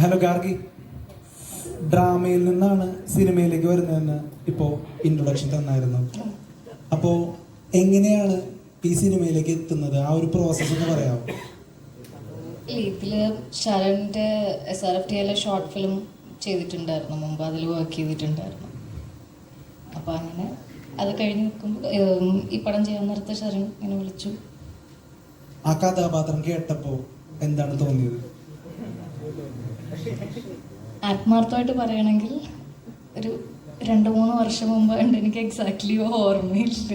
Hello Gargi, ഡ്രാമയിൽ നിന്നാണ് സിനിമയിലേക്ക് വരുന്നതെന്ന് ഇപ്പോൾ ഇൻട്രൊഡക്ഷൻ തന്നായിരുന്നു. അപ്പോൾ എങ്ങനെയാണ് ഈ സിനിമയിലേക്ക് എത്തുന്നത്, ആ ഒരു പ്രോസസ്സ് എന്ന് പറയാമോ? ഇതിൽ ശരണിൻ്റെ SRFTL ഷോർട്ട് ഫിലിം ചെയ്തിട്ടുണ്ടായിരുന്നു മുമ്പ്, അതിൽ വർക്ക് ചെയ്തിട്ടുണ്ടായിരുന്നു. അപ്പോൾ അങ്ങനെ അത് കഴിഞ്ഞ് നിൽക്കുമ്പോൾ ഈ പടം ചെയ്യാൻ നേരത്തെ ശരൺ ഇങ്ങനെ വിളിച്ചു. ആ കഥാപാത്രം കേട്ടപ്പോൾ എന്താണ് തോന്നിയത്? ആത്മാർത്ഥമായിട്ട് പറയുകയാണെങ്കിൽ ഒരു 2-3 വർഷം മുമ്പ് ഉണ്ട്, എനിക്ക് എക്സാക്ട്ലി ഓർമ്മയില്ല.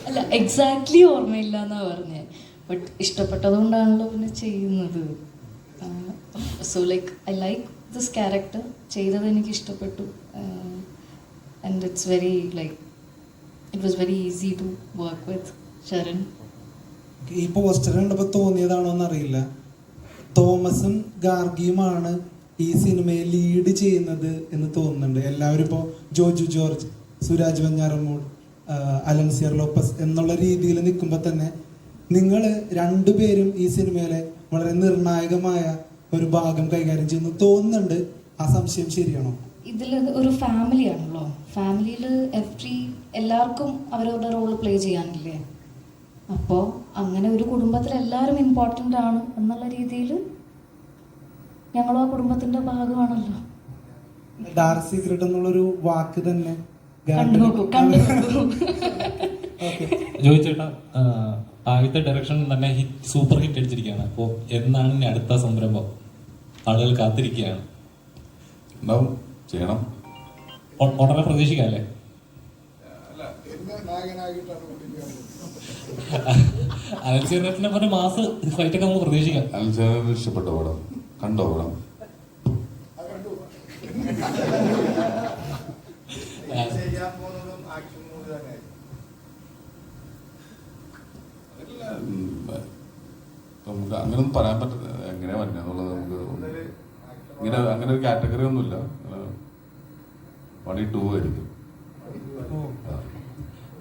അല്ല, എക്സാക്ട്ലി ഓർമ്മയില്ല എന്നാണ് പറഞ്ഞത്. ബട്ട് ഇഷ്ടപ്പെട്ടതുകൊണ്ടാണല്ലോ പിന്നെ ചെയ്യുന്നത്. So I like this character, ചെയ്തത് എനിക്ക് ഇഷ്ടപ്പെട്ടു. And it was very easy to work with Sharan. ഈ പോസ്റ്റർ കണ്ടപ്പോൾ തോന്നിയതാണോ എന്നറിയില്ല, തോമസും ഗാർഗിയുമാണ് ഈ സിനിമയെ ലീഡ് ചെയ്യുന്നത് എന്ന് തോന്നുന്നുണ്ട്. എല്ലാവരും ഇപ്പോൾ ജോജു ജോർജ്, സുരാജ് വെഞ്ഞാറമൂട്, അലൻസിയർ ലോപ്പസ് എന്നുള്ള രീതിയിൽ നിൽക്കുമ്പോൾ തന്നെ നിങ്ങൾ രണ്ടുപേരും ഈ സിനിമയിലെ വളരെ നിർണായകമായ ഒരു ഭാഗം കൈകാര്യം ചെയ്യുന്നു തോന്നുന്നുണ്ട്. ആ സംശയം ശരിയാണോ? ഇതിൽ ഒരു ഫാമിലിയാണല്ലോ, ഫാമിലിയിൽ എല്ലാവർക്കും അവരവരുടെ റോൾ പ്ലേ ചെയ്യാനില്ലേ. അപ്പോൾ അങ്ങനെ ഒരു കുടുംബത്തിൽ എല്ലാവരും ഇമ്പോർട്ടൻ്റ് ആണ് എന്നുള്ള രീതിയിൽ ഞങ്ങളും ആ കുടുംബത്തിൻ്റെ ഭാഗമാണല്ലോ. ഡാർക്ക് സീക്രട്ട് എന്നുള്ളൊരു വാക്ക് തന്നെ ചോദിച്ചേട്ടാ, ആദ്യത്തെ ഡയറക്ഷൻ തന്നെ സൂപ്പർ ഹിറ്റ് അടിച്ചിരിക്കുകയാണ്. അപ്പോൾ എന്നാണ് ഇനി അടുത്ത സംരംഭം? ആളുകൾ കാത്തിരിക്കുകയാണ്. ഉണ്ടാവും, ചെയ്യണം, ഉടനെ പ്രതീക്ഷിക്കാല്ലേ? അലൻസിയറിനെ പറഞ്ഞ മാസ് ഫൈറ്റൊക്കെ നമുക്ക് പ്രതീക്ഷിക്കാം. അലൻസിയറിന് ഇഷ്ടപ്പെട്ട പടം കണ്ടോ? പടം നമുക്ക് അങ്ങനെയൊന്നും പറയാൻ പറ്റില്ല, എങ്ങനെയാ പറഞ്ഞെന്നുള്ളത്. നമുക്ക് ഇങ്ങനെ അങ്ങനെ ഒരു കാറ്റഗറി ഒന്നുമില്ല. പണി 2 ആയിരിക്കും.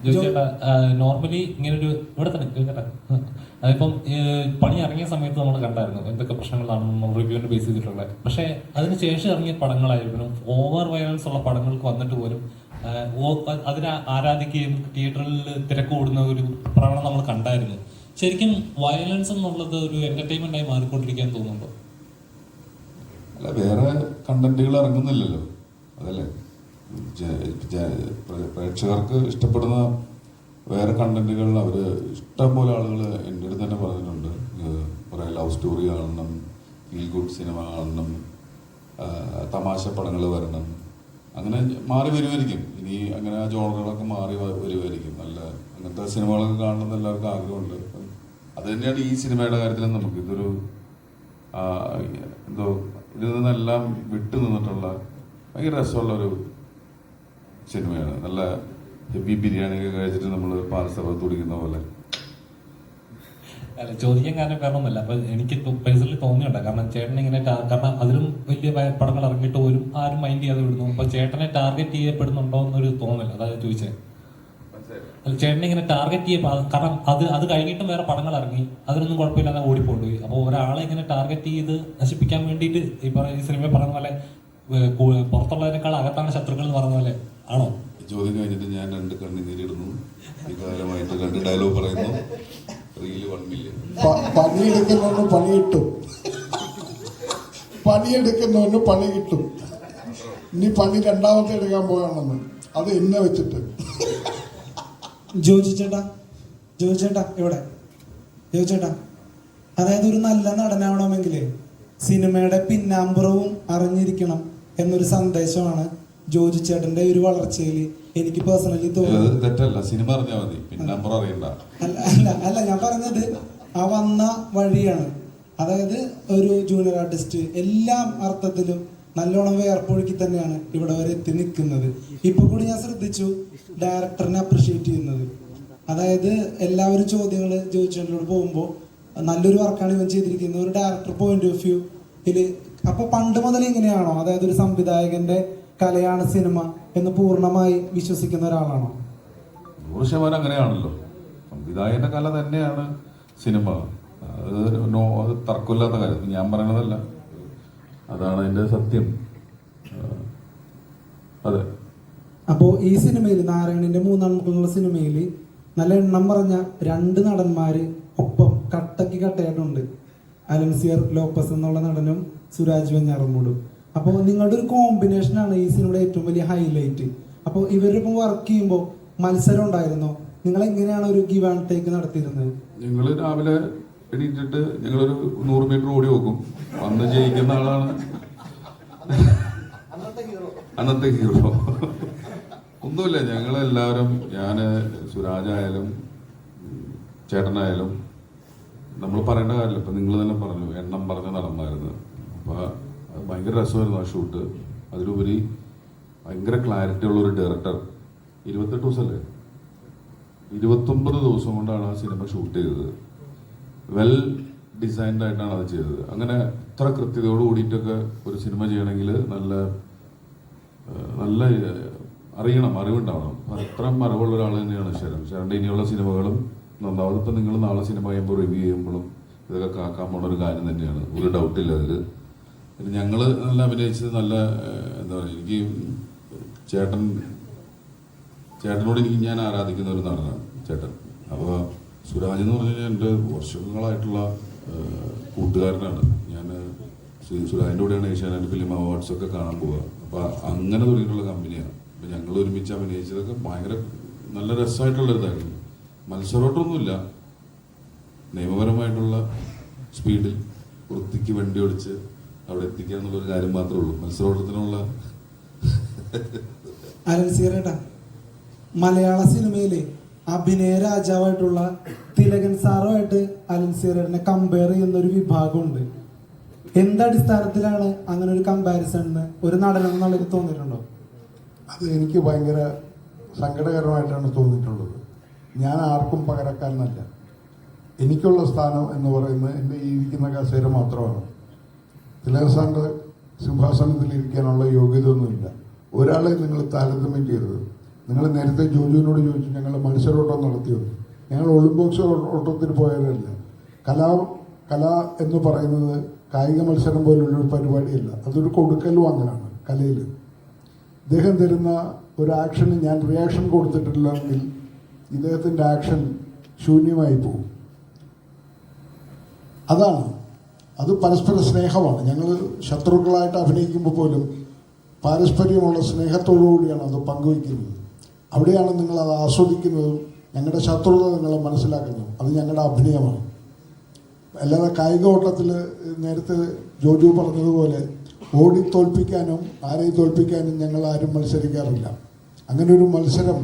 ചോദിച്ചേട്ടാ, നോർമലി ഇങ്ങനൊരു ഇവിടെ തന്നെ ചോദിച്ചേട്ടാ, അതിപ്പം പണി ഇറങ്ങിയ സമയത്ത് നമ്മൾ കണ്ടായിരുന്നു എന്തൊക്കെ പ്രശ്നങ്ങളാണെന്ന് റിവ്യൂവിന് ബേസ് ചെയ്തിട്ടുള്ളത്. പക്ഷേ അതിനുശേഷം ഇറങ്ങിയ പടങ്ങളായിരിക്കും ഓവർ വയലൻസ് ഉള്ള പടങ്ങൾക്ക് വന്നിട്ട് പോലും അതിനെ ആരാധിക്കുകയും തിയേറ്ററിൽ തിരക്ക് കൂടുന്ന ഒരു പ്രവണത നമ്മൾ കണ്ടായിരുന്നു. ശരിക്കും വയലൻസ് എന്നുള്ളത് ഒരു എന്റർടൈൻമെന്റ് ആയി മാറിക്കൊണ്ടിരിക്കാൻ തോന്നുന്നുണ്ടോ? അല്ല, വേറെ കണ്ടന്റുകൾ ഇറങ്ങുന്നില്ലല്ലോ, അതല്ലേ. പ്രേക്ഷകർക്ക് ഇഷ്ടപ്പെടുന്ന വേറെ കണ്ടന്റുകൾ അവർ ഇഷ്ടംപോലെ ആളുകൾ എൻ്റെ അടുത്ത് തന്നെ പറഞ്ഞിട്ടുണ്ട്. കുറേ ലവ് സ്റ്റോറി കാണണം, ഫീൽ ഗുഡ് സിനിമ കാണണം, തമാശ പടങ്ങൾ വരണം, അങ്ങനെ മാറി വരുമായിരിക്കും. ഇനി അങ്ങനെ ആ ജോണറുകളൊക്കെ മാറി വരുമായിരിക്കും. നല്ല അങ്ങനത്തെ സിനിമകളൊക്കെ കാണണമെന്ന് എല്ലാവർക്കും ആഗ്രഹമുണ്ട്. അത് തന്നെയാണ് ഈ സിനിമയുടെ കാര്യത്തിലും നമുക്ക് ഇതൊരു എന്തോ ഇതിൽ നിന്നെല്ലാം വിട്ടു നിന്നിട്ടുള്ള ഭയങ്കര രസമുള്ളൊരു സിനിമയാണ്. നല്ല ഹെവി ബിരിയാണിയൊക്കെ കഴിച്ചിട്ട് നമ്മൾ പാൽസർവത്ത് കുടിക്കുന്ന പോലെ. അല്ല, ചോദിക്കാൻ കാരണമൊന്നുമല്ല. അപ്പൊ എനിക്ക് പേഴ്സണലി തോന്നിയുണ്ട്, കാരണം ചേട്ടൻ ഇങ്ങനെ കാരണം അതിലും വലിയ പടങ്ങൾ ഇറങ്ങിയിട്ട് പോലും ആരും മൈൻഡ് ചെയ്യാതെ വിടുന്നു. അപ്പൊ ചേട്ടനെ ടാർഗറ്റ് ചെയ്യപ്പെടുന്നുണ്ടോ എന്നൊരു തോന്നല്, അതായത് ചോദിച്ചത്. അല്ല, ചേട്ടനെ ഇങ്ങനെ ടാർഗറ്റ് കാരണം അത് കഴിഞ്ഞിട്ടും വേറെ പടങ്ങൾ ഇറങ്ങി, അതിനൊന്നും കുഴപ്പമില്ലാതെ ഓടിപ്പോയി. അപ്പോൾ ഒരാളെ ഇങ്ങനെ ടാർഗറ്റ് ചെയ്ത് നശിപ്പിക്കാൻ വേണ്ടിയിട്ട് ഈ സിനിമ പറഞ്ഞ പോലെ പുറത്തുള്ളതിനേക്കാൾ അകത്താണ് ശത്രുക്കൾ എന്ന് പറഞ്ഞ പോലെ ആണോ? ചോദ്യം കഴിഞ്ഞിട്ട് ഞാൻ 2 കണ്ണുനീരിടുന്നു, വികാരമായിട്ട് 2 ഡയലോഗ് പറയുന്നു. Reel 1 million. പണിയെടുക്കുന്നവന് പണി കിട്ടും, പണിയെടുക്കുന്നവന് പണി കിട്ടും. ഇനി പണി 2ാമത്തെ എടുക്കാൻ പോകണമെന്ന്, അത് എന്നെ വെച്ചിട്ട്. ജോജി ചേട്ടാ ഇവിടെ ജോജി, അതായത് ഒരു നല്ല നടനാവണമെങ്കിൽ സിനിമയുടെ പിന്നാമ്പുറവും അറിഞ്ഞിരിക്കണം എന്നൊരു സന്ദേശമാണ് ജോജി ചേട്ടന്റെ ഒരു വളർച്ചയിൽ എനിക്ക് പേഴ്സണലി തോന്നുന്നത്. തെറ്റല്ല, സിനിമ അറിഞ്ഞാൽ മതി, പിന്നാമ്പുറം അറിയണ്ട. അല്ല ഞാൻ പറഞ്ഞത് ആ വന്ന വഴിയാണ്. അതായത് ഒരു ജൂനിയർ ആർട്ടിസ്റ്റ് എല്ലാ അർത്ഥത്തിലും നല്ലോണം വേർപ്പൊഴുക്കി തന്നെയാണ് ഇവിടെ വരെ എത്തി നിൽക്കുന്നത്. ഇപ്പൊ കൂടി ഞാൻ ശ്രദ്ധിച്ചു ഡയറക്ടറിനെ അപ്രിഷിയേറ്റ് ചെയ്യുന്നത്. അതായത് എല്ലാവരും ചോദ്യങ്ങൾ ജോയിച്ചോട് പോകുമ്പോൾ നല്ലൊരു വർക്കാണ് ഇവൻ ചെയ്തിരിക്കുന്നത് ഒരു ഡയറക്ടർ പോയിന്റ് ഓഫ് വ്യൂയില്. അപ്പൊ പണ്ട് മുതൽ ഇങ്ങനെയാണോ? അതായത് ഒരു സംവിധായകന്റെ കലയാണ് സിനിമ എന്ന് പൂർണ്ണമായി വിശ്വസിക്കുന്ന ഒരാളാണോ? 100% അങ്ങനെയാണല്ലോ. സംവിധായകന്റെ കല തന്നെയാണ് സിനിമ. അത് തർക്കമില്ലാത്ത കാര്യം, ഞാൻ പറയണതല്ല, അതാണ് അതിന്റെ സത്യം. അതെ. അപ്പോ ഈ സിനിമയിൽ, നാരായണന്റെ മൂന്നാൺമുഖങ്ങളുള്ള സിനിമയിൽ നല്ല എണ്ണം പറഞ്ഞ 2 നടന്മാര് ഒപ്പം കട്ടയായിട്ടുണ്ട്. അലൻസിയർ ലോപ്പസ് എന്നുള്ള നടനും സുരാജ് വെഞ്ഞാറമൂടും. അപ്പോൾ നിങ്ങളുടെ ഒരു കോമ്പിനേഷനാണ് ഈ സിനിമയുടെ ഏറ്റവും വലിയ ഹൈലൈറ്റ്. അപ്പോൾ ഇവരൊപ്പം വർക്ക് ചെയ്യുമ്പോൾ മത്സരം ഉണ്ടായിരുന്നോ? നിങ്ങൾ എങ്ങനെയാണ് ഒരു ഗിവ് ആൻഡ് ടേക്ക് നടത്തിയിരുന്നത്? ഞങ്ങൾ രാവിലെ എണീറ്റിട്ട് ഞങ്ങളൊരു 100 മീറ്റർ ഓടി നോക്കും. അന്ന് ജയിക്കുന്ന ആളാണ് അന്നത്തെ ഹീറോ. ഒന്നുമില്ല, ഞങ്ങളെല്ലാവരും, ഞാൻ, സുരാജായാലും ചേട്ടനായാലും, നമ്മൾ പറയേണ്ട കാര്യമില്ല. ഇപ്പം നിങ്ങൾ തന്നെ പറഞ്ഞു, എണ്ണം പറഞ്ഞ് നടന്നായിരുന്നു. അപ്പോൾ അത് ഭയങ്കര രസമായിരുന്നു ആ ഷൂട്ട്. അതിലുപരി ഭയങ്കര ക്ലാരിറ്റി ഉള്ള ഒരു ഡയറക്ടർ. 28 ദിവസമല്ലേ, 29 ദിവസം കൊണ്ടാണ് ആ സിനിമ ഷൂട്ട് ചെയ്തത്. വെൽ ഡിസൈൻഡ് ആയിട്ടാണ് അത് ചെയ്തത്. അങ്ങനെ ഇത്ര കൃത്യതയോട് കൂടിയിട്ടൊക്കെ ഒരു സിനിമ ചെയ്യണമെങ്കിൽ നല്ല അറിവുണ്ടാവണം. അത്രയും അറിവുള്ള ഒരാൾ തന്നെയാണ് ശരൺ. ശരണിന്റെ ഇനിയുള്ള സിനിമകളും നന്നാവും. ഇപ്പം നിങ്ങൾ നാളെ സിനിമ ചെയ്യുമ്പോൾ റിവ്യൂ ചെയ്യുമ്പോഴും ഇതൊക്കെ കാക്കാൻ പോണ ഒരു കാര്യം തന്നെയാണ്, ഒരു ഡൗട്ടില്ല അതിൽ. പിന്നെ ഞങ്ങൾ നല്ല അഭിനയിച്ചത് നല്ല, എന്താ പറയുക, എനിക്ക് ചേട്ടനോട് ഞാൻ ആരാധിക്കുന്ന ഒരു നടനാണ് ചേട്ടൻ. അപ്പോൾ സുരാജ് എന്ന് പറഞ്ഞു കഴിഞ്ഞാൽ എൻ്റെ വർഷങ്ങളായിട്ടുള്ള കൂട്ടുകാരനാണ്. ഞാൻ സുരാജിൻ്റെ കൂടെയാണ് ഏഷ്യാനെറ്റ് ഫിലിം അവാർഡ്സ് ഒക്കെ കാണാൻ പോവുക. അപ്പോൾ അങ്ങനെ തുടങ്ങിയിട്ടുള്ള കമ്പനിയാണ്. അപ്പോൾ ഞങ്ങൾ ഒരുമിച്ച് അഭിനയിച്ചതൊക്കെ ഭയങ്കര നല്ല രസമായിട്ടുള്ളൊരിതായിരുന്നു. മത്സരമൊട്ടൊന്നുമില്ല, നിയമപരമായിട്ടുള്ള സ്പീഡിൽ വൃത്തിക്ക് വണ്ടി ഓടിച്ച് അവിടെ എത്തിക്കുക എന്നുള്ളൊരു കാര്യം മാത്രമേ ഉള്ളൂ. മത്സരോട്ടത്തിനുള്ള അലൻസിയറേട്ടാ, മലയാള സിനിമയിലെ അഭിനയ രാജാവായിട്ടുള്ള തിലകൻ സാറുമായിട്ട് അലൻസിയറിനെ കമ്പയർ ചെയ്യുന്ന ഒരു വിഭാഗമുണ്ട്. എന്തടിസ്ഥാനത്തിലാണ് അങ്ങനെ ഒരു കമ്പാരിസൺ ഒരു നടനെന്നുള്ളത് തോന്നിയിട്ടുണ്ടോ? അത് എനിക്ക് ഭയങ്കര സങ്കടകരമായിട്ടാണ് തോന്നിയിട്ടുള്ളത്. ഞാൻ ആർക്കും പകരക്കാരനല്ല. എനിക്കുള്ള സ്ഥാനം എന്ന് പറയുന്നത് എൻ്റെ ഈ ഇരിക്കുന്ന കസേര മാത്രമാണ്. തിലകസാറിൻ്റെ സിംഹാസനത്തിൽ ഇരിക്കാനുള്ള യോഗ്യതയൊന്നുമില്ല. ഒരാളെ നിങ്ങൾ താരതമ്യം ചെയ്തത്. നിങ്ങൾ നേരത്തെ ജോജുവിനോട് ചോദിച്ചു ഞങ്ങൾ മത്സരോട്ടം നടത്തിയത്. ഞങ്ങൾ ഒളിമ്പിക്സ് ഓട്ടത്തിന് പോയതല്ല. കല എന്ന് പറയുന്നത് കായിക മത്സരം പോലുള്ളൊരു പരിപാടിയല്ല. അതൊരു കൊടുക്കൽ വാങ്ങലാണ് കലയിൽ. ഇദ്ദേഹം തരുന്ന ഒരു ആക്ഷന് ഞാൻ റിയാക്ഷൻ കൊടുത്തിട്ടില്ലെങ്കിൽ ഇദ്ദേഹത്തിൻ്റെ ആക്ഷൻ ശൂന്യമായി പോകും. അത് പരസ്പര സ്നേഹമാണ്. ഞങ്ങൾ ശത്രുക്കളായിട്ട് അഭിനയിക്കുമ്പോൾ പോലും പാരസ്പര്യമുള്ള സ്നേഹത്തോടുകൂടിയാണ് അത് പങ്കുവയ്ക്കുന്നത്. അവിടെയാണ് നിങ്ങളത് ആസ്വദിക്കുന്നതും ഞങ്ങളുടെ ശത്രുത നിങ്ങൾ മനസ്സിലാക്കുന്നതും. അത് ഞങ്ങളുടെ അഭിനയമാണ്. അല്ലാതെ കായിക ഓട്ടത്തിൽ നേരത്തെ ജോജു പറഞ്ഞതുപോലെ ഓടി തോൽപ്പിക്കാനും ആരെയും തോൽപ്പിക്കാനും ഞങ്ങൾ ആരും മത്സരിക്കാറില്ല. അങ്ങനെ ഒരു മത്സരം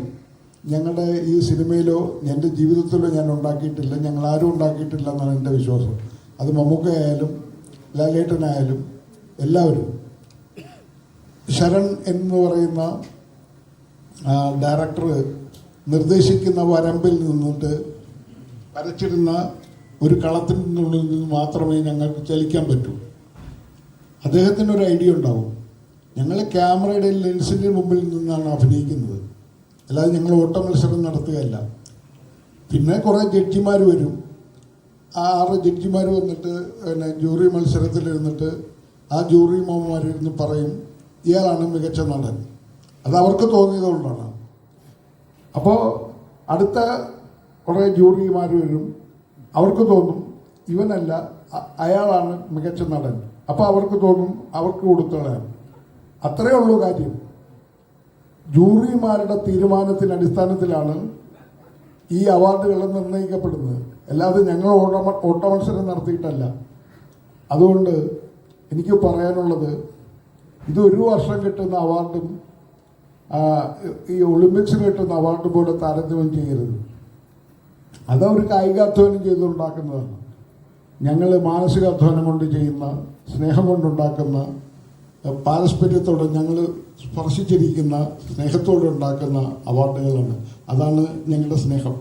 ഞങ്ങളുടെ ഈ സിനിമയിലോ എൻ്റെ ജീവിതത്തിലോ ഞാൻ ഉണ്ടാക്കിയിട്ടില്ല. ഞങ്ങൾ ആരും ഉണ്ടാക്കിയിട്ടില്ല എന്നാണ് എൻ്റെ വിശ്വാസം. അത് മമ്മൂക്കയായാലും ലാലേട്ടനായാലും എല്ലാവരും. ശരൺ എന്ന് പറയുന്ന ഡയറക്ടർ നിർദ്ദേശിക്കുന്ന വരമ്പിൽ നിന്നിട്ട് വരച്ചിരുന്ന ഒരു കളത്തിനുള്ളിൽ നിന്ന് മാത്രമേ ഞങ്ങൾക്ക് ചലിക്കാൻ പറ്റൂ. അദ്ദേഹത്തിനൊരു ഐഡിയ ഉണ്ടാവും. ഞങ്ങൾ ക്യാമറയുടെ ലെൻസിൻ്റെ മുമ്പിൽ നിന്നാണ് അഭിനയിക്കുന്നത്, അല്ലാതെ ഞങ്ങൾ ഓട്ട മത്സരം നടത്തുകയല്ല. പിന്നെ കുറേ ജഡ്ജിമാർ വരും. ആ 6 ജഡ്ജിമാർ വന്നിട്ട് ജൂറി മത്സരത്തിലിരുന്നിട്ട് ആ ജൂറി മാമന്മാരിരുന്ന് പറയും ഇയാളാണ് മികച്ച നടൻ. അത് അവർക്ക് തോന്നിയതുകൊണ്ടാണ്. അപ്പോൾ അടുത്ത കുറേ ജൂറിമാർ വരും. അവർക്ക് തോന്നും ഇവനല്ല അയാളാണ് മികച്ച നടൻ. അപ്പോൾ അവർക്ക് തോന്നും അവർക്ക് കൊടുത്തോളാൻ. അത്രയേ ഉള്ളൂ കാര്യം. ജൂറിമാരുടെ തീരുമാനത്തിൻ്റെ അടിസ്ഥാനത്തിലാണ് ഈ അവാർഡുകൾ നിർണ്ണയിക്കപ്പെടുന്നത്, അല്ലാതെ ഞങ്ങൾ ഓട്ട മത്സരം നടത്തിയിട്ടല്ല. അതുകൊണ്ട് എനിക്ക് പറയാനുള്ളത്, ഇത് ഒരു വർഷം കിട്ടുന്ന അവാർഡും ഈ ഒളിമ്പിക്സിന് കിട്ടുന്ന അവാർഡും പോലെ താരതമ്യം ചെയ്യരുത്. അതൊരു കായികാധ്വാനം ചെയ്തുണ്ടാക്കുന്നതാണ്. ഞങ്ങൾ മാനസികാധ്വാനം കൊണ്ട് ചെയ്യുന്ന, സ്നേഹം കൊണ്ടുണ്ടാക്കുന്ന, പാരസ്പര്യത്തോടെ ഞങ്ങൾ സ്പർശിച്ചിരിക്കുന്ന സ്നേഹത്തോടെ ഉണ്ടാക്കുന്ന അവാർഡുകളാണ്. അതാണ് ഞങ്ങളുടെ സ്നേഹം.